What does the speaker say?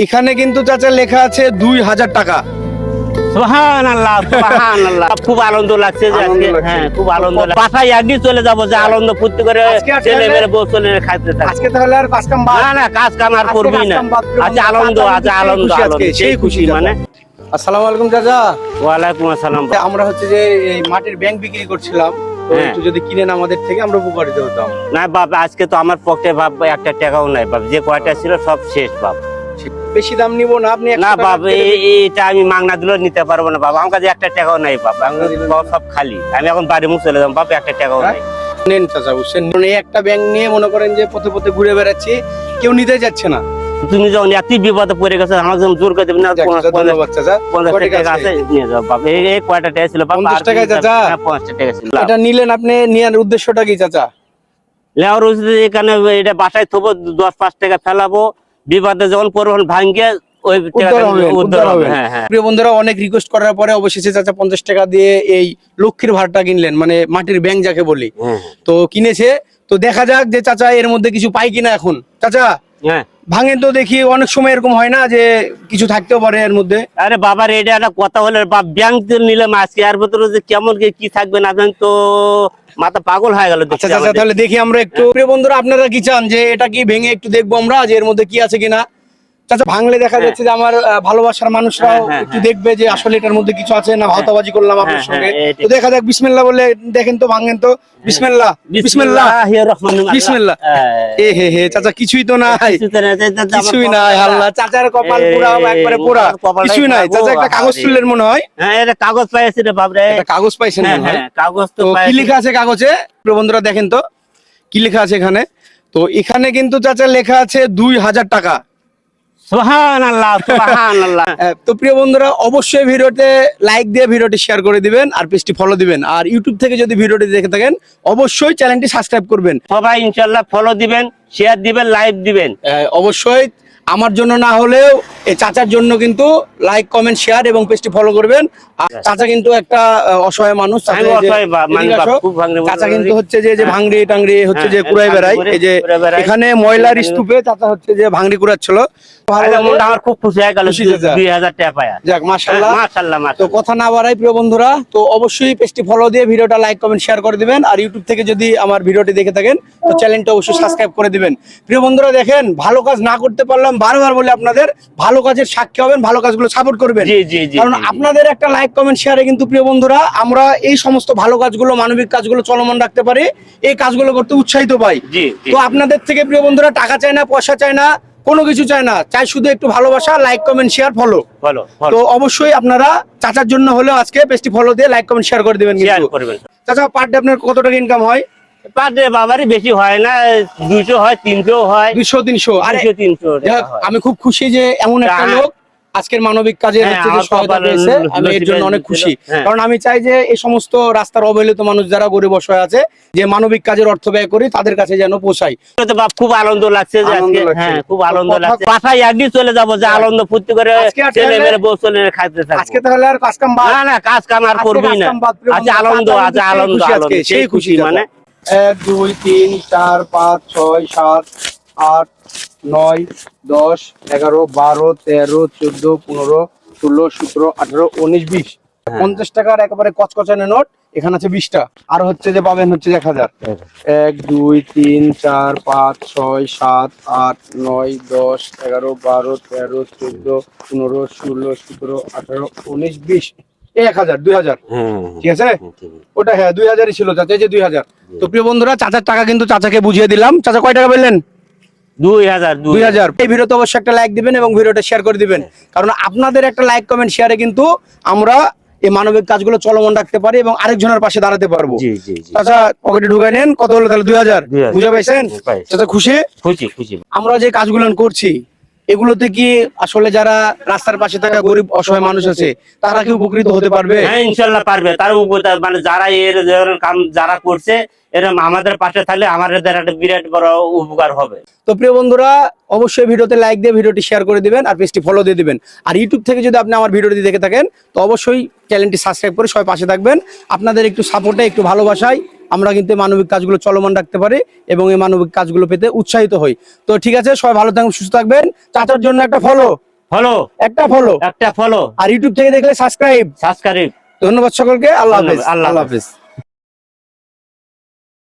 এখানে কিন্তু চাচা লেখা আছে 2000 টাকা। সুবহানাল্লাহ সুবহানাল্লাহ খুব আনন্দ লাগছে যে আজকে হ্যাঁ খুব আনন্দ বাসায় একদিন চলে যাব যে আনন্দ ফুর্তি করে ছেলে মেয়ে বউ চলে খাইতে থাকবে। আজকে তাহলে আর কাজ কাম বাদ? না না কাজ কাম আর করবই না, আজ আনন্দ আজ আনন্দ আজকে সেই খুশি মানে। আসসালামু আলাইকুম চাচা। ওয়ালাইকুম আসসালাম। আমরা হচ্ছে যে এই মাটির ব্যাংক বিক্রি করছিলাম, তো একটু যদি কিনেন আমাদের থেকে আমরা উপকারিত হতাম। না বাবা আজকে তো আমার পকেটে বাবা একটা টাকাও নাই বাবা, যে কয়টা ছিল সব শেষ বাবা। বেশি দাম নিব না আপনি? না বাবা এটা আমি মাংনা দিলেও নিতে পারবো না বাবা, আমার কাছে একটা টাকাও নাই বাবা, সব খালি। আমি এখন বাড়ি মুখ চলে যাবো বাবা, একটা টাকাও নাই। নেন চাচা বুঝছেন, এই একটা ব্যাংক নিয়ে মনে করেন যে পথে পথে ঘুরে বেড়াচ্ছি, কেউ নিতে যাচ্ছে না। তুমি যখন এত বিপদে পড়ে গেছো আমাকে যখন জোর করে দেবে না, 50 টাকা আছে নিয়ে যাও বাবা। এই কয়টা টাকা ছিল বাবা? 50 টাকায় চাচা? 50 টাকা ছিল। এটা নিলেন আপনি, নেওয়ার উদ্দেশ্যটা কি চাচা? লেওয়ার এখানে এটা বাসায় থবো, 10-5 টাকা ফেলাবো, বিপদে যখন পড়বো ভাঙ্গে ওই উদ্ধার হবে। হ্যাঁ হ্যাঁ প্রিয় বন্ধুরা, অনেক রিকোয়েস্ট করার পরে অবশেষে চাচা 50 টাকা দিয়ে এই লক্ষ্মীর ভাড়টা কিনলেন, মানে মাটির ব্যাংক যাকে বলি, তো কিনেছে। তো দেখা যাক যে চাচা এর মধ্যে কিছু পাই কিনা। এখন চাচা হ্যাঁ ভাঙেন তো দেখি, অনেক সময় এরকম হয় না যে কিছু থাকতেও পারে এর মধ্যে। আরে বাবার এটা একটা কথা হলে বাপ, ব্যাংক নিলাম আজকে, এর ভেতরে যে কেমন কি থাকবে না জানেন তো, মাথা পাগল হয়ে গেল। আচ্ছা চাচা তাহলে দেখি আমরা একটু। প্রিয় বন্ধুরা, আপনারা কি চান যে এটা কি ভেঙে একটু দেখবো আমরা যে এর মধ্যে কি আছে কিনা? চাচা ভাঙলে দেখা যাচ্ছে যে আমার ভালোবাসার মানুষরাও একটু দেখবে যে আসলে এটার মধ্যে কিছু আছে না ভাওতাবাজি করলাম আপনার সঙ্গে। তো দেখা যাক, বিসমিল্লাহ বলে দেখেন তো, ভাঙেন তো। বিসমিল্লাহ বিসমিল্লাহ বিসমিল্লাহ। এ হে হে চাচা, কিছুই তো নাই, কিছুই নাই। আল্লাহ, চাচার কপাল পুরা একবারে পুরা, কিছুই নাই। চাচা একটা কাগজ তুললেন মনে হয়। হ্যাঁ এটা কাগজ পাইছি রে বাপ রে। একটা কাগজ পাইছেন মনে হয়। কাগজ তো কি লেখা আছে কাগজে? প্রিয় বন্ধুরা দেখেন তো কি লেখা আছে এখানে। তো এখানে কিন্তু চাচা লেখা আছে 2000 টাকা। সুবহানাল্লাহ সুবহানাল্লাহ। তো প্রিয় বন্ধুরা, অবশ্যই ভিডিওতে লাইক দিয়ে ভিডিওটি শেয়ার করে দিবেন আর পেজটি ফলো দিবেন। আর ইউটিউব থেকে যদি ভিডিওটি দেখে থাকেন অবশ্যই চ্যানেলটি সাবস্ক্রাইব করবেন। সবাই ইনশাআল্লাহ ফলো দিবেন, শেয়ার দিবেন, লাইক দিবেন। অবশ্যই আমার জন্য না হলেও এই চাচার জন্য কিন্তু লাইক কমেন্ট শেয়ার এবং পেজটি ফলো করবেন। আর চাচা কিন্তু একটা অসহায় মানুষ। চাচা কিন্তু হচ্ছে যে ভাঙড়ি টাংড়ি হচ্ছে যে কুড়াই বেড়ায়, এই যে এখানে ময়লার স্তূপে চাচা হচ্ছে যে ভাঙড়ি কুড়াচ্ছিল। আমার খুব খুশি হয়ে গেল 2000 টাকা পায়া। যাক মাশাআল্লাহ মাশাআল্লাহ। তো কথা না বাড়াই প্রিয় বন্ধুরা, তো অবশ্যই পেজটি ফলো দিয়ে ভিডিওটা লাইক কমেন্ট শেয়ার করে দিবেন। আর ইউটিউব থেকে যদি আমার ভিডিওটি দেখে থাকেন তো চ্যানেলটা অবশ্যই সাবস্ক্রাইব করে দিবেন। প্রিয় বন্ধুরা দেখেন, ভালো কাজ না করতে পারলাম বারবার বলে আপনাদের, ভালো কাজের সাক্ষী হবেন, ভালো কাজগুলো সাপোর্ট করবেন। কারণ আপনাদের একটা লাইক কমেন্ট শেয়ারে কিন্তু প্রিয় বন্ধুরা আমরা এই সমস্ত ভালো কাজগুলো, মানবিক কাজগুলো চলমান রাখতে পারি, এই কাজগুলো করতে উৎসাহিত পাই। তো আপনাদের থেকে প্রিয় বন্ধুরা টাকা চাই না, পয়সা চাই না, কোনো কিছু চাই না, চাই শুধু একটু ভালোবাসা, লাইক কমেন্ট শেয়ার ফলো। তো অবশ্যই আপনারা চাচার জন্য হলেও আজকে পেজটি ফলো দিয়ে লাইক কমেন্ট শেয়ার করে দিবেন। চাচা পার ডে আপনার কত টাকা ইনকাম হয়? পার ডে বাবারই বেশি হয় না, 200 হয়, 300 হয়, 200-300। আরে 300। আমি খুব খুশি যে এমন একটা লোক আজকের মানবিক কাজে সহায়তা পেয়েছে, আমি এর জন্য অনেক খুশি। কারণ আমি চাই যে এই সমস্ত রাস্তার অবহেলিত মানুষ যারা গরিব অসহায় আছে, যে মানবিক কাজের অর্থ ব্যয় করি তাদের কাছে যেন পৌঁছাই। খুব আনন্দ লাগছে যে আজকে হ্যাঁ খুব আনন্দ লাগছে, বাসায় একদিন চলে যাব যে আনন্দ ফুর্তি করে ছেলে মেয়ে বউ চলে খাইতে থাকবে। আজকে তাহলে আর কাজ কাম বাদ? না না কাজ কাম আর করবই না, আজ আনন্দ আজ আনন্দ আজকে সেই খুশি। মানে 1 2 3 4 5 6 7 8 9 10 11 12 13 14 15 16 17 18 19 20। 50 টাকার একেবারে কচকচানো নোট এখানে আছে 20টা। আর হচ্ছে যে পাবেন হচ্ছে 1000। 1 2 3 4 5 6 7 8 9 10 11 12 13 14 15 16 17 18 19 20। 1000 2000 ঠিক আছে। ওটা হ্যাঁ 2000ই ছিল চাচা, এই যে 2000। তো প্রিয় বন্ধুরা, চাচার টাকা কিন্তু চাচাকে বুঝিয়ে দিলাম। চাচা কয় টাকা পেলেন? 2000। এই ভিডিওতে অবশ্যই একটা লাইক দিবেন এবং ভিডিওটা শেয়ার করে দিবেন, কারণ আপনাদের একটা লাইক কমেন্ট শেয়ারে কিন্তু আমরা এই মানবিক কাজগুলো চলমান রাখতে পারি এবং আরেকজনের পাশে দাঁড়াতে পারবো। চাচা পকেটে ঢুকাই নেন, কত হলো তাহলে? 2000 বুঝে পাইছেন? চাচা খুশি? খুশি। আমরা যে কাজগুলো করছি এগুলোতে কি আসলে যারা রাস্তার পাশে থাকা গরিব অসহায় মানুষ আছে তারা কি উপকৃত হতে পারবে? হ্যাঁ ইনশাআল্লাহ পারবে। তার মানে যারা এর কাম যারা করছে এরকম আমাদের পাশে থাকলে আমাদের একটা বিরাট বড় উপকার হবে। তো প্রিয় বন্ধুরা, অবশ্যই ভিডিওতে লাইক দিয়ে ভিডিওটি শেয়ার করে দিবেন আর পেজটি ফলো দিয়ে দিবেন। আর ইউটিউব থেকে যদি আপনি আমার ভিডিওটি দেখে থাকেন তো অবশ্যই চ্যানেলটি সাবস্ক্রাইব করে সবাই পাশে থাকবেন। আপনাদের একটু সাপোর্টে, একটু ভালোবাসায় আমরা কিন্তু এই মানবিক কাজগুলো চলমান রাখতে পারি এবং এই মানবিক কাজগুলো পেতে উৎসাহিত হই। তো ঠিক আছে, সবাই ভালো থাকবেন, সুস্থ থাকবেন। চাচার জন্য একটা ফলো, একটা ফলো, একটা ফলো, আর ইউটিউব থেকে দেখলে সাবস্ক্রাইব। সাবস্ক্রাইব। ধন্যবাদ সকলকে, আল্লাহ হাফেজ। আল্লাহ আল্লাহ হাফেজ।